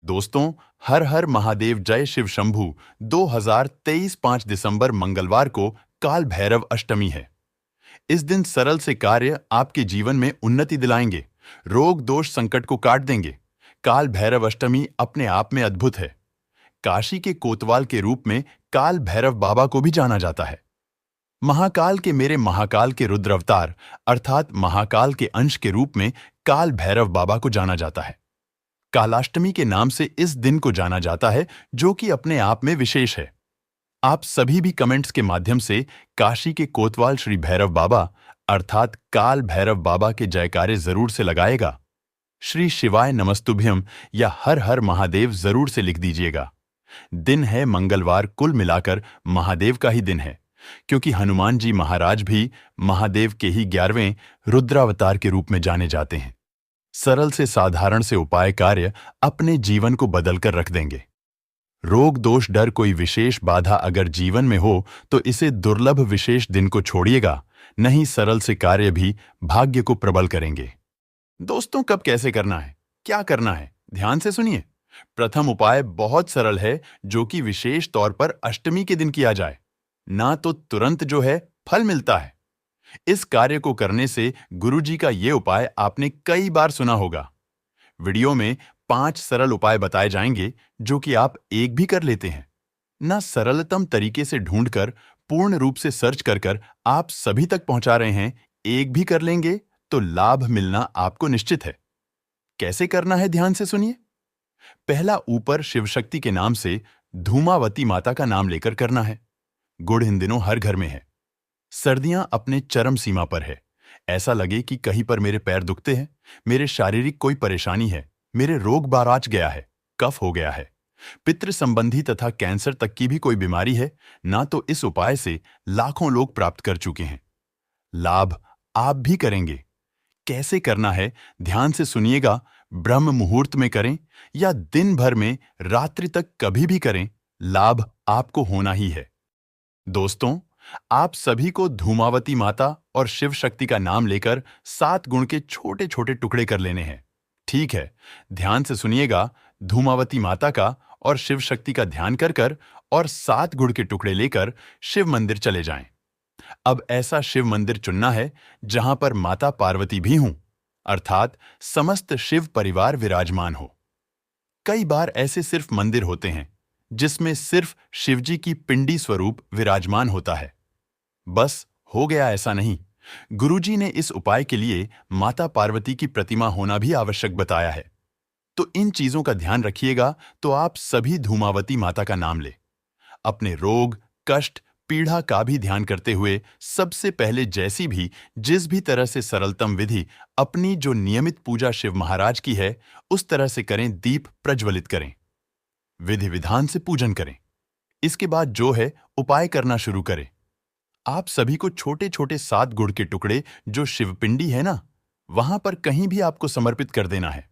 दोस्तों, हर हर महादेव जय शिव शंभू 2023 5 दिसंबर मंगलवार को काल भैरव अष्टमी है। इस दिन सरल से कार्य आपके जीवन में उन्नति दिलाएंगे, रोग दोष संकट को काट देंगे। काल भैरव अष्टमी अपने आप में अद्भुत है। काशी के कोतवाल के रूप में काल भैरव बाबा को भी जाना जाता है। महाकाल के मेरे महाकाल के रुद्र अवतार अर्थात महाकाल के अंश के रूप में काल भैरव बाबा को जाना जाता है। कालाष्टमी के नाम से इस दिन को जाना जाता है, जो कि अपने आप में विशेष है। आप सभी भी कमेंट्स के माध्यम से काशी के कोतवाल श्री भैरव बाबा अर्थात काल भैरव बाबा के जयकारे जरूर से लगाएगा। श्री शिवाय नमस्तुभ्यम या हर हर महादेव जरूर से लिख दीजिएगा। दिन है मंगलवार, कुल मिलाकर महादेव का ही दिन है, क्योंकि हनुमान जी महाराज भी महादेव के ही 11वें रुद्रावतार के रूप में जाने जाते हैं। सरल से साधारण से उपाय कार्य अपने जीवन को बदलकर रख देंगे। रोग दोष डर कोई विशेष बाधा अगर जीवन में हो तो इसे दुर्लभ विशेष दिन को छोड़िएगा, नहीं सरल से कार्य भी भाग्य को प्रबल करेंगे। दोस्तों, कब कैसे करना है, क्या करना है, ध्यान से सुनिए। प्रथम उपाय बहुत सरल है, जो कि विशेष तौर पर अष्टमी के दिन किया जाए, ना तो तुरंत जो है फल मिलता है। इस कार्य को करने से गुरुजी का ये उपाय आपने कई बार सुना होगा। वीडियो में 5 सरल उपाय बताए जाएंगे, जो कि आप एक भी कर लेते हैं। ना सरलतम तरीके से ढूंढकर पूर्ण रूप से सर्च कर आप सभी तक पहुंचा रहे हैं, एक भी कर लेंगे तो लाभ मिलना आपको निश्चित है। कैसे करना है, ध्यान से सुनिए। पहला, ऊपर शिव शक्ति के नाम से धूमावती माता का नाम लेकर करना है। गुड़ इन दिनों हर घर में है। सर्दियां अपने चरम सीमा पर है। ऐसा लगे कि कहीं पर मेरे पैर दुखते हैं, मेरे शारीरिक कोई परेशानी है, मेरे रोग बाराच गया है, कफ हो गया है, पितृ संबंधी तथा कैंसर तक की भी कोई बीमारी है ना, तो इस उपाय से लाखों लोग प्राप्त कर चुके हैं। लाभ आप भी करेंगे। कैसे करना है, ध्यान से सुनिएगा। ब्रह्म मुहूर्त में करें या दिन भर में रात्रि तक कभी भी करें, लाभ आपको होना ही है। दोस्तों, आप सभी को धूमावती माता और शिव शक्ति का नाम लेकर 7 गुण के छोटे छोटे टुकड़े कर लेने हैं। ठीक है, ध्यान से सुनिएगा। धूमावती माता का और शिव शक्ति का ध्यान कर और 7 गुण के टुकड़े लेकर शिव मंदिर चले जाएं। अब ऐसा शिव मंदिर चुनना है जहां पर माता पार्वती भी हों, अर्थात समस्त शिव परिवार विराजमान हो। कई बार ऐसे सिर्फ मंदिर होते हैं जिसमें सिर्फ शिवजी की पिंडी स्वरूप विराजमान होता है। बस हो गया, ऐसा नहीं। गुरुजी ने इस उपाय के लिए माता पार्वती की प्रतिमा होना भी आवश्यक बताया है। तो इन चीजों का ध्यान रखिएगा तो आप सभी धूमावती माता का नाम ले। अपने रोग कष्ट पीड़ा का भी ध्यान करते हुए सबसे पहले जैसी भी जिस भी तरह से सरलतम विधि अपनी जो नियमित पूजा शिव महाराज की है उस तरह से करें। दीप प्रज्वलित करें, विधि विधान से पूजन करें। इसके बाद जो है उपाय करना शुरू करें। आप सभी को छोटे छोटे 7 गुड़ के टुकड़े जो शिवपिंडी है ना, वहां पर कहीं भी आपको समर्पित कर देना है।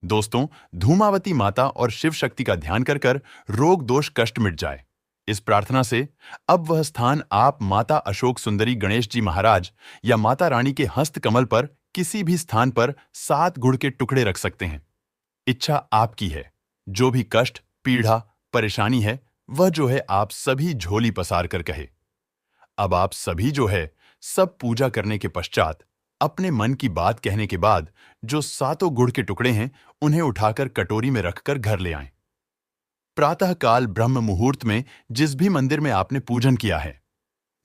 दोस्तों, धूमावती माता और शिव शक्ति का ध्यान कर रोग दोष कष्ट मिट जाए, इस प्रार्थना से अब वह स्थान आप माता अशोक सुंदरी गणेश जी महाराज या माता रानी के हस्त कमल पर किसी भी स्थान पर 7 गुड़ के टुकड़े रख सकते हैं। इच्छा आपकी है। जो भी कष्ट पीड़ा परेशानी है वह जो है आप सभी झोली पसार कर कहे। अब आप सभी जो है सब पूजा करने के पश्चात अपने मन की बात कहने के बाद जो 7 गुड़ के टुकड़े हैं उन्हें उठाकर कटोरी में रखकर घर ले आएं। प्रातःकाल ब्रह्म मुहूर्त में जिस भी मंदिर में आपने पूजन किया है,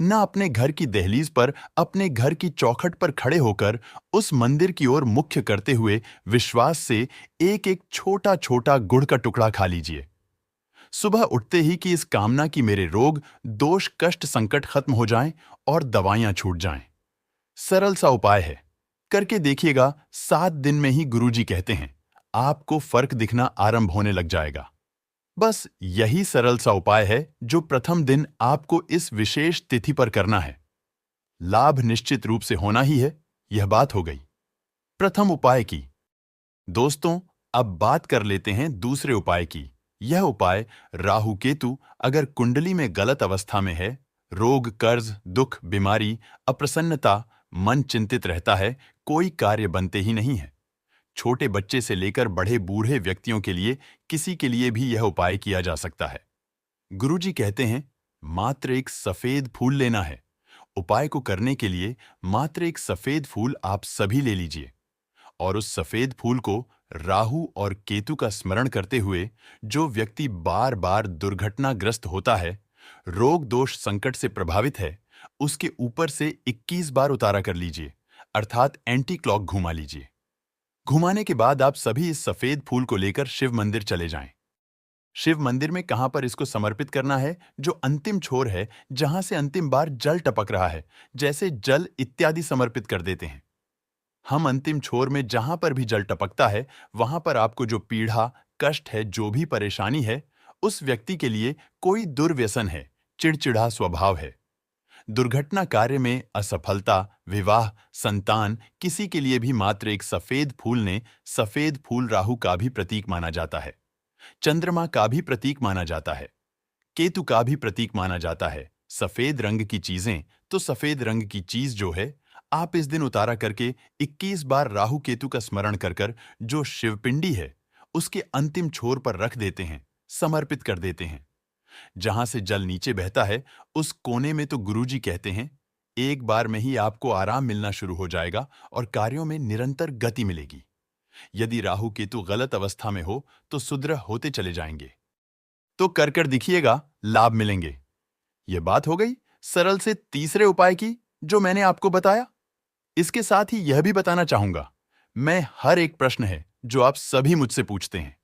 न अपने घर की दहलीज पर अपने घर की चौखट पर खड़े होकर उस मंदिर की ओर मुख्य करते हुए विश्वास से एक एक छोटा छोटा गुड़ का टुकड़ा खा लीजिए। सुबह उठते ही कि इस कामना की मेरे रोग दोष कष्ट संकट खत्म हो जाएं और दवाइयां छूट जाएं। सरल सा उपाय है, करके देखिएगा। 7 दिन में ही गुरुजी कहते हैं आपको फर्क दिखना आरंभ होने लग जाएगा। बस यही सरल सा उपाय है जो प्रथम दिन आपको इस विशेष तिथि पर करना है। लाभ निश्चित रूप से होना ही है, यह बात हो गई प्रथम उपाय की। दोस्तों, अब बात कर लेते हैं दूसरे उपाय की। यह उपाय राहु केतु अगर कुंडली में गलत अवस्था में है, रोग कर्ज दुख बीमारी अप्रसन्नता मन चिंतित रहता है, कोई कार्य बनते ही नहीं है, छोटे बच्चे से लेकर बड़े बूढ़े व्यक्तियों के लिए किसी के लिए भी यह उपाय किया जा सकता है। गुरुजी कहते हैं, मात्र एक सफेद फूल लेना है। उपाय को करने के लिए मात्र एक सफेद फूल आप सभी ले लीजिए और उस सफेद फूल को राहु और केतु का स्मरण करते हुए जो व्यक्ति बार बार दुर्घटनाग्रस्त होता है, रोग दोष संकट से प्रभावित है, उसके ऊपर से 21 बार उतारा कर लीजिए, अर्थात एंटी क्लॉक घुमा लीजिए। घुमाने के बाद आप सभी इस सफेद फूल को लेकर शिव मंदिर चले जाएं। शिव मंदिर में कहां पर इसको समर्पित करना है? जो अंतिम छोर है, जहां से अंतिम बार जल टपक रहा है, जैसे जल इत्यादि समर्पित कर देते हैं। हम अंतिम छोर में जहां पर भी जल टपकता है, वहां पर आपको जो पीड़ा, कष्ट है, जो भी परेशानी है, उस व्यक्ति के लिए कोई दुर्व्यसन है, चिड़चिड़ा स्वभाव है, दुर्घटना कार्य में असफलता, विवाह, संतान, किसी के लिए भी मात्र एक सफेद फूल ने, सफेद फूल राहु का भी प्रतीक माना जाता है, चंद्रमा का भी प्रतीक माना जाता है, केतु का भी प्रतीक माना जाता है। सफेद रंग की चीजें, तो सफेद रंग की चीज जो है, आप इस दिन उतारा करके 21 बार राहु केतु का स्मरण कर कर जो शिवपिंडी है, उसके अंतिम छोर पर रख देते हैं, समर्पित कर देते हैं। जहां से जल नीचे बहता है, उस कोने में तो गुरुजी कहते हैं, एक बार में ही आपको आराम मिलना शुरू हो जाएगा और कार्यों में निरंतर गति मिलेगी। यदि राहु केतु गलत अवस्था में हो तो सुदृढ़ होते चले जाएंगे। तो कर दिखिएगा, लाभ मिलेंगे। यह बात हो गई सरल से तीसरे उपाय की, जो मैंने आपको बताया। इसके साथ ही यह भी बताना चाहूंगा, मैं हर एक प्रश्न है जो आप सभी मुझसे पूछते हैं,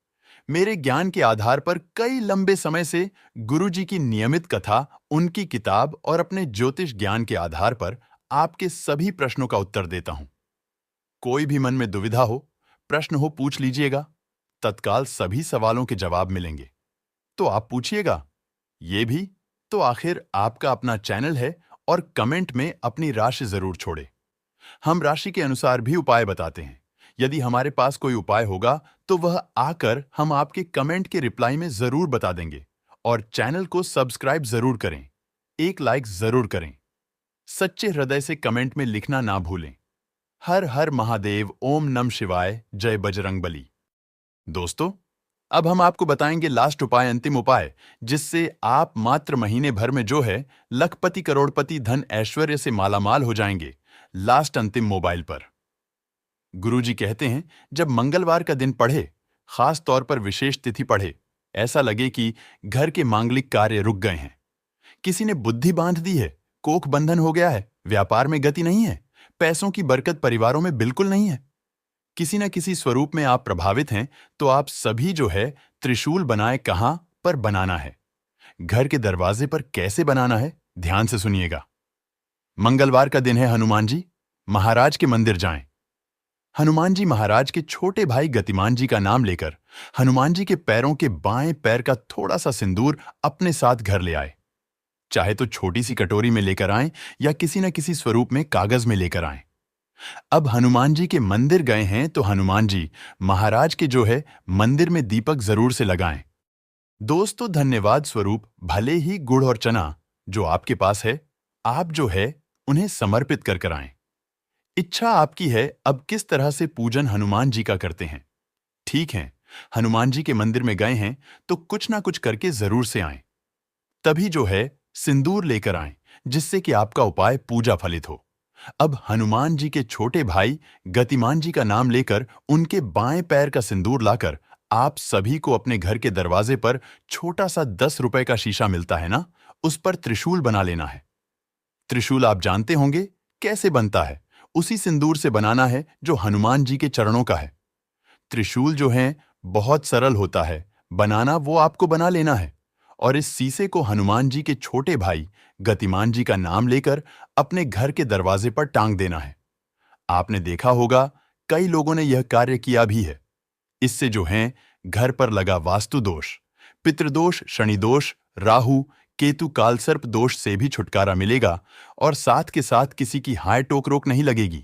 मेरे ज्ञान के आधार पर कई लंबे समय से गुरुजी की नियमित कथा, उनकी किताब और अपने ज्योतिष ज्ञान के आधार पर आपके सभी प्रश्नों का उत्तर देता हूं। कोई भी मन में दुविधा हो, प्रश्न हो, पूछ लीजिएगा। तत्काल सभी सवालों के जवाब मिलेंगे। तो आप पूछिएगा। ये भी तो आखिर आपका अपना चैनल है और कमेंट में अपनी राशि जरूर छोड़े। हम राशि के अनुसार भी उपाय बताते हैं। यदि हमारे पास कोई उपाय होगा तो वह आकर हम आपके कमेंट के रिप्लाई में जरूर बता देंगे। और चैनल को सब्सक्राइब जरूर करें, एक लाइक जरूर करें, सच्चे हृदय से कमेंट में लिखना ना भूलें। हर हर महादेव, ओम नमः शिवाय, जय बजरंगबली। दोस्तों, अब हम आपको बताएंगे लास्ट उपाय, अंतिम उपाय, जिससे आप मात्र महीने भर में जो है लखपति करोड़पति धन ऐश्वर्य से मालामाल हो जाएंगे। लास्ट अंतिम मोबाइल पर गुरुजी कहते हैं, जब मंगलवार का दिन पढ़े, खास तौर पर विशेष तिथि पढ़े, ऐसा लगे कि घर के मांगलिक कार्य रुक गए हैं, किसी ने बुद्धि बांध दी है, कोख बंधन हो गया है, व्यापार में गति नहीं है, पैसों की बरकत परिवारों में बिल्कुल नहीं है, किसी न किसी स्वरूप में आप प्रभावित हैं, तो आप सभी जो है त्रिशूल बनाए कहां पर बनाना है, घर के दरवाजे पर कैसे बनाना है, ध्यान से सुनिएगा। मंगलवार का दिन है, हनुमान जी महाराज के मंदिर जाएं। हनुमान जी महाराज के छोटे भाई गतिमान जी का नाम लेकर हनुमान जी के पैरों के बाएं पैर का थोड़ा सा सिंदूर अपने साथ घर ले आए। चाहे तो छोटी सी कटोरी में लेकर आएं या किसी न किसी स्वरूप में कागज में लेकर आएं। अब हनुमान जी के मंदिर गए हैं तो हनुमान जी महाराज के जो है मंदिर में दीपक जरूर से लगाएं। दोस्तों, धन्यवाद स्वरूप भले ही गुड़ और चना जो आपके पास है, आप जो है उन्हें समर्पित कर आएं। इच्छा आपकी है अब किस तरह से पूजन हनुमान जी का करते हैं। ठीक है, हनुमान जी के मंदिर में गए हैं तो कुछ ना कुछ करके जरूर से आएं। तभी जो है सिंदूर लेकर आएं, जिससे कि आपका उपाय पूजा फलित हो। अब हनुमान जी के छोटे भाई गतिमान जी का नाम लेकर उनके बाएं पैर का सिंदूर लाकर आप सभी को अपने घर के दरवाजे पर छोटा सा 10 रुपए का शीशा मिलता है ना, उस पर त्रिशूल बना लेना है। त्रिशूल आप जानते होंगे कैसे बनता है, उसी सिंदूर से बनाना है जो हनुमान जी के चरणों का है। त्रिशूल जो है बहुत सरल होता है बनाना, वो आपको बना लेना है और इस शीशे को हनुमान जी के छोटे भाई गतिमान जी का नाम लेकर अपने घर के दरवाजे पर टांग देना है। आपने देखा होगा कई लोगों ने यह कार्य किया भी है। इससे जो है घर पर लगा वास्तु दोष, पितृदोष, शनि दोष, राहु केतु कालसर्प दोष से भी छुटकारा मिलेगा और साथ के साथ किसी की हाय टोक रोक नहीं लगेगी।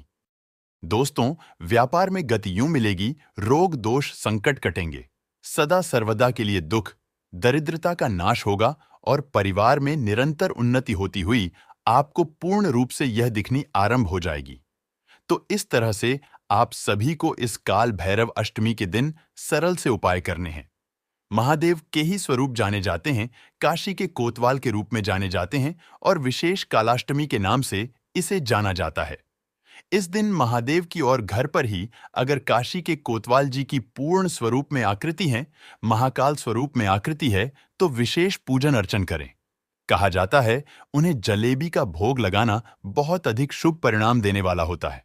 दोस्तों, व्यापार में गति यूं मिलेगी, रोग दोष संकट कटेंगे, सदा सर्वदा के लिए दुख दरिद्रता का नाश होगा और परिवार में निरंतर उन्नति होती हुई आपको पूर्ण रूप से यह दिखनी आरंभ हो जाएगी। तो इस तरह से आप सभी को इस काल भैरव अष्टमी के दिन सरल से उपाय करने हैं। महादेव के ही स्वरूप जाने जाते हैं, काशी के कोतवाल के रूप में जाने जाते हैं और विशेष कालाष्टमी के नाम से इसे जाना जाता है। इस दिन महादेव की और घर पर ही अगर काशी के कोतवाल जी की पूर्ण स्वरूप में आकृति है, महाकाल स्वरूप में आकृति है, तो विशेष पूजन अर्चन करें। कहा जाता है उन्हें जलेबी का भोग लगाना बहुत अधिक शुभ परिणाम देने वाला होता है।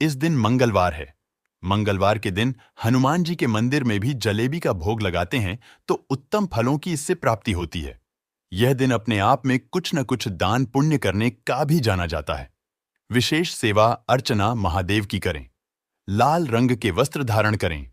इस दिन मंगलवार है। मंगलवार के दिन हनुमान जी के मंदिर में भी जलेबी का भोग लगाते हैं तो उत्तम फलों की इससे प्राप्ति होती है। यह दिन अपने आप में कुछ न कुछ दान पुण्य करने का भी जाना जाता है। विशेष सेवा अर्चना महादेव की करें। लाल रंग के वस्त्र धारण करें।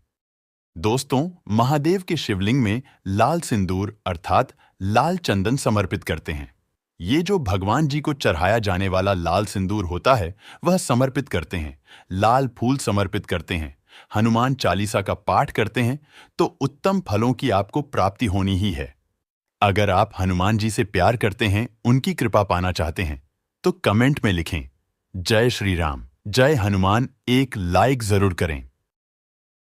दोस्तों, महादेव के शिवलिंग में लाल सिंदूर अर्थात लाल चंदन समर्पित करते हैं। ये जो भगवान जी को चढ़ाया जाने वाला लाल सिंदूर होता है वह समर्पित करते हैं। लाल फूल समर्पित करते हैं। हनुमान चालीसा का पाठ करते हैं तो उत्तम फलों की आपको प्राप्ति होनी ही है। अगर आप हनुमान जी से प्यार करते हैं, उनकी कृपा पाना चाहते हैं तो कमेंट में लिखें जय श्री राम, जय हनुमान, एक लाइक जरूर करें।